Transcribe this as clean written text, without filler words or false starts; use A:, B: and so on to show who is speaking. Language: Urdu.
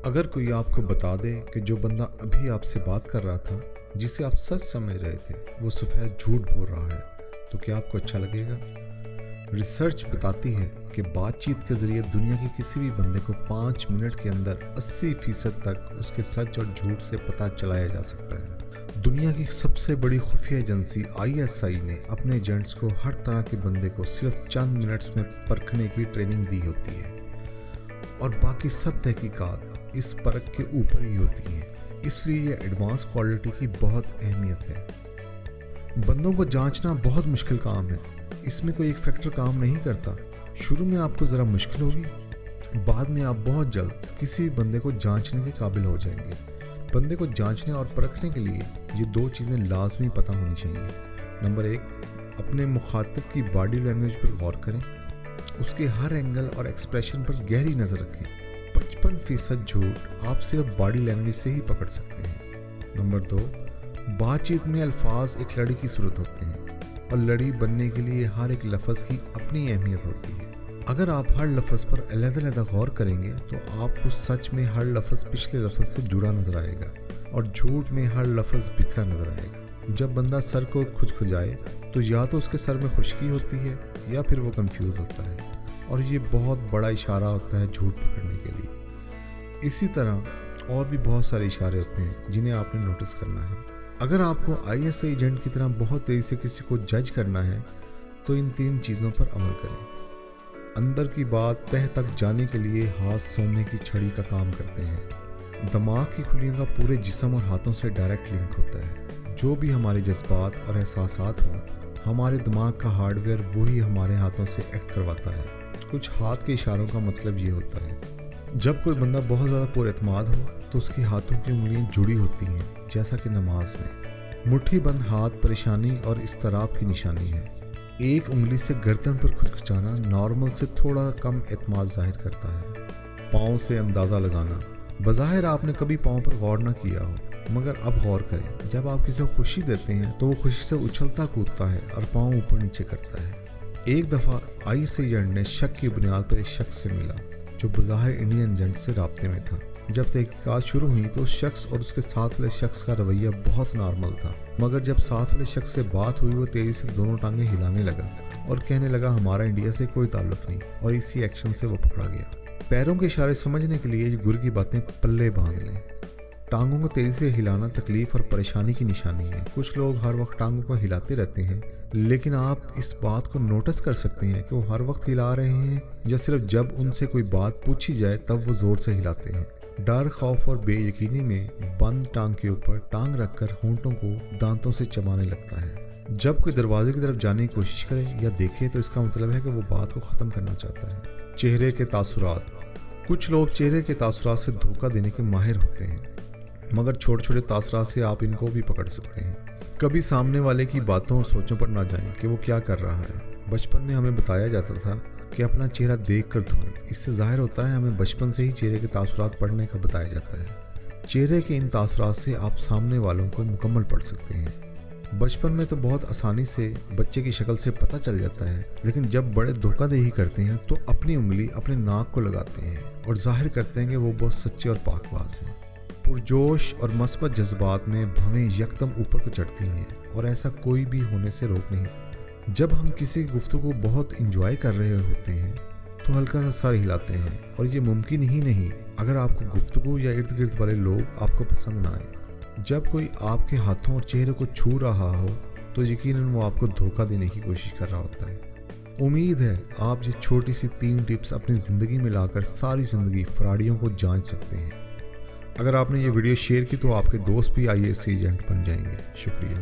A: اگر کوئی آپ کو بتا دے کہ جو بندہ ابھی آپ سے بات کر رہا تھا، جسے آپ سچ سمجھ رہے تھے، وہ سفید جھوٹ بول رہا ہے، تو کیا آپ کو اچھا لگے گا؟ ریسرچ بتاتی ہے کہ بات چیت کے ذریعے دنیا کے کسی بھی بندے کو 5 منٹ کے اندر 80% تک اس کے سچ اور جھوٹ سے پتہ چلایا جا سکتا ہے۔ دنیا کی سب سے بڑی خفیہ ایجنسی ISI نے اپنے ایجنٹس کو ہر طرح کے بندے کو صرف چند منٹس میں پرکھنے کی ٹریننگ دی ہوتی ہے، اور باقی سب تحقیقات اس پرکھ کے اوپر ہی ہوتی ہیں۔ اس لیے یہ ایڈوانس کوالٹی کی بہت اہمیت ہے۔ بندوں کو جانچنا بہت مشکل کام ہے، اس میں کوئی ایک فیکٹر کام نہیں کرتا۔ شروع میں آپ کو ذرا مشکل ہوگی، بعد میں آپ بہت جلد کسی بندے کو جانچنے کے قابل ہو جائیں گے۔ بندے کو جانچنے اور پرکھنے کے لیے یہ 2 چیزیں لازمی پتہ ہونی چاہیے۔ نمبر 1، اپنے مخاطب کی باڈی لینگویج پر غور کریں، اس کے ہر اینگل اور ایکسپریشن پر گہری نظر رکھیں۔ 55% جھوٹ آپ صرف باڈی لینگویج سے ہی پکڑ سکتے ہیں۔ نمبر 2، بات چیت میں الفاظ ایک لڑی کی صورت ہوتے ہیں، اور لڑی بننے کے لیے ہر ایک لفظ کی اپنی اہمیت ہوتی ہے۔ اگر آپ ہر لفظ پر علیحدہ غور کریں گے تو آپ کو سچ میں ہر لفظ پچھلے لفظ سے جڑا نظر آئے گا، اور جھوٹ میں ہر لفظ بکھرا نظر آئے گا۔ جب بندہ سر کو کھجائے تو یا تو اس کے سر میں خشکی ہوتی ہے یا پھر وہ کنفیوز ہوتا ہے، اور یہ بہت بڑا اشارہ ہوتا ہے جھوٹ پکڑنے کے لیے۔ اسی طرح اور بھی بہت سارے اشارے ہوتے ہیں جنہیں آپ نے نوٹس کرنا ہے۔ اگر آپ کو ISI ایجنٹ کی طرح بہت تیزی سے کسی کو جج کرنا ہے تو ان 3 چیزوں پر عمل کریں۔ اندر کی بات تہہ تک جانے کے لیے ہاتھ سونے کی چھڑی کا کام کرتے ہیں۔ دماغ کی خلیوں کا پورے جسم اور ہاتھوں سے ڈائریکٹ لنک ہوتا ہے۔ جو بھی ہمارے جذبات اور احساسات ہوں، ہمارے دماغ کا ہارڈ ویئر وہی ہمارے ہاتھوں سے ایکٹ کرواتا ہے۔ کچھ ہاتھ کے اشاروں کا مطلب یہ ہوتا ہے، جب کوئی بندہ بہت زیادہ پر اعتماد ہو تو اس کی ہاتھوں کی انگلیاں جڑی ہوتی ہیں، جیسا کہ نماز میں۔ مٹھی بند ہاتھ پریشانی اور اضطراب کی نشانی ہے۔ ایک انگلی سے گردن پر کھچانا نارمل سے تھوڑا کم اعتماد ظاہر کرتا ہے۔ پاؤں سے اندازہ لگانا، بظاہر آپ نے کبھی پاؤں پر غور نہ کیا ہو، مگر اب غور کریں۔ جب آپ کسی کو خوشی دیتے ہیں تو وہ خوشی سے اچھلتا کودتا ہے اور پاؤں اوپر نیچے کرتا ہے۔ ایک دفعہ ISI ایجنٹ نے شک کی بنیاد پر ایک شخص سے ملا جو بظاہر انڈین ایجنٹ سے رابطے میں تھا۔ جب تحقیقات شروع ہوئی تو اس شخص اور اس کے ساتھ والے شخص کا رویہ بہت نارمل تھا، مگر جب ساتھ والے شخص سے بات ہوئی وہ تیزی سے دونوں ٹانگیں ہلانے لگا اور کہنے لگا ہمارا انڈیا سے کوئی تعلق نہیں، اور اسی ایکشن سے وہ پکڑا گیا۔ پیروں کے اشارے سمجھنے کے لیے گر کی باتیں پلے باندھ لیں۔ ٹانگوں کو تیزی سے ہلانا تکلیف اور پریشانی کی نشانی ہے۔ کچھ لوگ ہر وقت ٹانگوں کو ہلاتے رہتے ہیں، لیکن آپ اس بات کو نوٹس کر سکتے ہیں کہ وہ ہر وقت ہلا رہے ہیں یا صرف جب ان سے کوئی بات پوچھی جائے تب وہ زور سے ہلاتے ہیں۔ ڈر، خوف اور بے یقینی میں بند ٹانگ کے اوپر ٹانگ رکھ کر ہونٹوں کو دانتوں سے چبانے لگتا ہے۔ جب کوئی دروازے کی طرف جانے کی کوشش کرے یا دیکھے تو اس کا مطلب ہے کہ وہ بات کو ختم کرنا چاہتا ہے۔ چہرے کے تاثرات، کچھ لوگ چہرے کے تاثرات سے دھوکہ دینے کے ماہر ہوتے ہیں، مگر چھوٹے چھوٹے تاثرات سے آپ ان کو بھی پکڑ سکتے ہیں۔ کبھی سامنے والے کی باتوں اور سوچوں پر نہ جائیں کہ وہ کیا کر رہا ہے۔ بچپن میں ہمیں بتایا جاتا تھا کہ اپنا چہرہ دیکھ کر دھوئیں۔ اس سے ظاہر ہوتا ہے ہمیں بچپن سے ہی چہرے کے تاثرات پڑھنے کا بتایا جاتا ہے۔ چہرے کے ان تاثرات سے آپ سامنے والوں کو مکمل پڑھ سکتے ہیں۔ بچپن میں تو بہت آسانی سے بچے کی شکل سے پتہ چل جاتا ہے، لیکن جب بڑے دھوکہ دہی کرتے ہیں تو اپنی انگلی اپنے ناک کو لگاتے ہیں اور ظاہر کرتے ہیں کہ وہ بہت سچے اور پاک باز ہیں۔ پرجوش اور مثبت جذبات میں بھویں یکدم اوپر کو چڑھتی ہیں، اور ایسا کوئی بھی ہونے سے روک نہیں سکتا۔ جب ہم کسی گفتگو بہت انجوائے کر رہے ہوتے ہیں تو ہلکا سا سر ہلاتے ہیں، اور یہ ممکن ہی نہیں اگر آپ کو گفتگو یا ارد گرد والے لوگ آپ کو پسند نہ آئیں۔ جب کوئی آپ کے ہاتھوں اور چہرے کو چھو رہا ہو تو یقیناً وہ آپ کو دھوکہ دینے کی کوشش کر رہا ہوتا ہے۔ امید ہے آپ یہ چھوٹی سی 3 ٹپس اپنی زندگی میں لا کر ساری زندگی فراڈیوں کو جانچ سکتے ہیں۔ اگر آپ نے یہ ویڈیو شیئر کی تو آپ کے دوست بھی ISI ایجنٹ بن جائیں گے۔ شکریہ۔